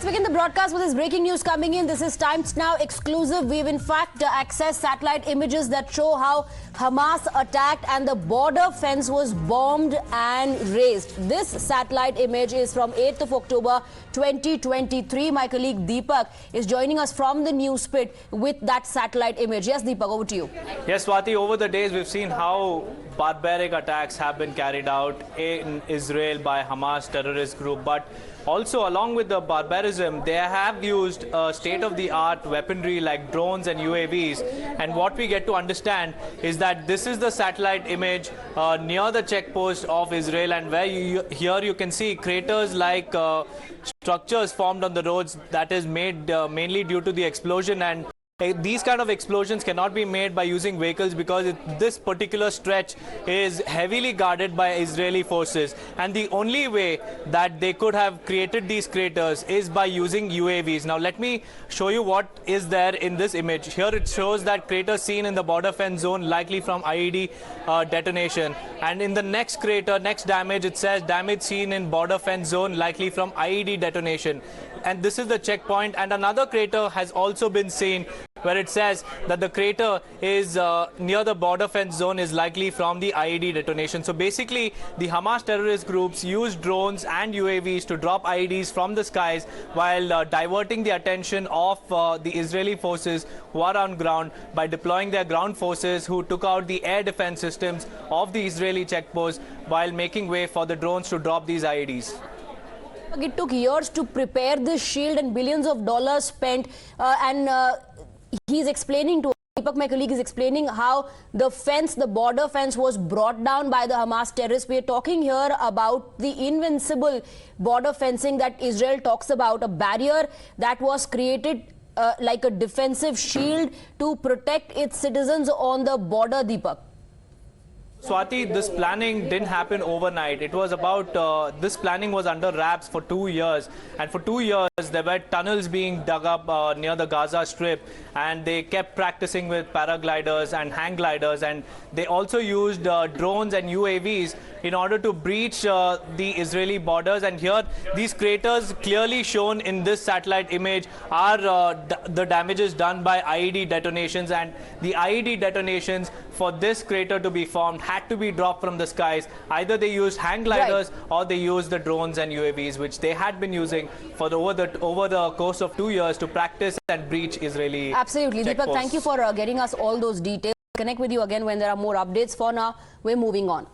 Let's begin the broadcast with this breaking news coming in. This is Times Now exclusive. We've in fact accessed satellite images that show how Hamas attacked and the border fence was bombed and razed. This satellite image is from 8th of October 2023. My colleague Deepak is joining us from the news pit with that satellite image. Yes, Deepak, over to you. Yes, Swati, over the days we've seen how barbaric attacks have been carried out in Israel by Hamas terrorist group, but also along with the barbarism, they have used state-of-the-art weaponry like drones and UAVs. And what we get to understand is that this is the satellite image near the checkpost of Israel, and where here you can see craters like structures formed on the roads that is made mainly due to the explosion. And these kind of explosions cannot be made by using vehicles because this particular stretch is heavily guarded by Israeli forces. And the only way that they could have created these craters is by using UAVs. Now, let me show you what is there in this image. Here it shows that crater seen in the border fence zone, likely from IED detonation. And in the next crater, next damage, it says damage seen in border fence zone, likely from IED detonation. And this is the checkpoint. And another crater has also been seen where it says that the crater is near the border fence zone is likely from the IED detonation. So basically, the Hamas terrorist groups use drones and UAVs to drop IEDs from the skies while diverting the attention of the Israeli forces who are on ground by deploying their ground forces who took out the air defense systems of the Israeli checkpost while making way for the drones to drop these IEDs. It took years to prepare this shield and billions of dollars spent he's explaining to Deepak, my colleague, is explaining how the fence, the border fence, was brought down by the Hamas terrorists. We are talking here about the invincible border fencing that Israel talks about, a barrier that was created like a defensive shield to protect its citizens on the border, Deepak. Swati, this planning didn't happen overnight. It was about, this planning was under wraps for 2 years. And for 2 years, there were tunnels being dug up near the Gaza Strip. And they kept practicing with paragliders and hang gliders. And they also used drones and UAVs in order to breach the Israeli borders. And here, these craters clearly shown in this satellite image are the damages done by IED detonations. And the IED detonations for this crater to be formed had to be dropped from the skies. Either they used hang gliders or they used the drones and UAVs, which they had been using for over the course of 2 years to practice and breach Israeli Absolutely. checkposts. Deepak, thank you for getting us all those details. Connect with you again when there are more updates. For now, we're moving on.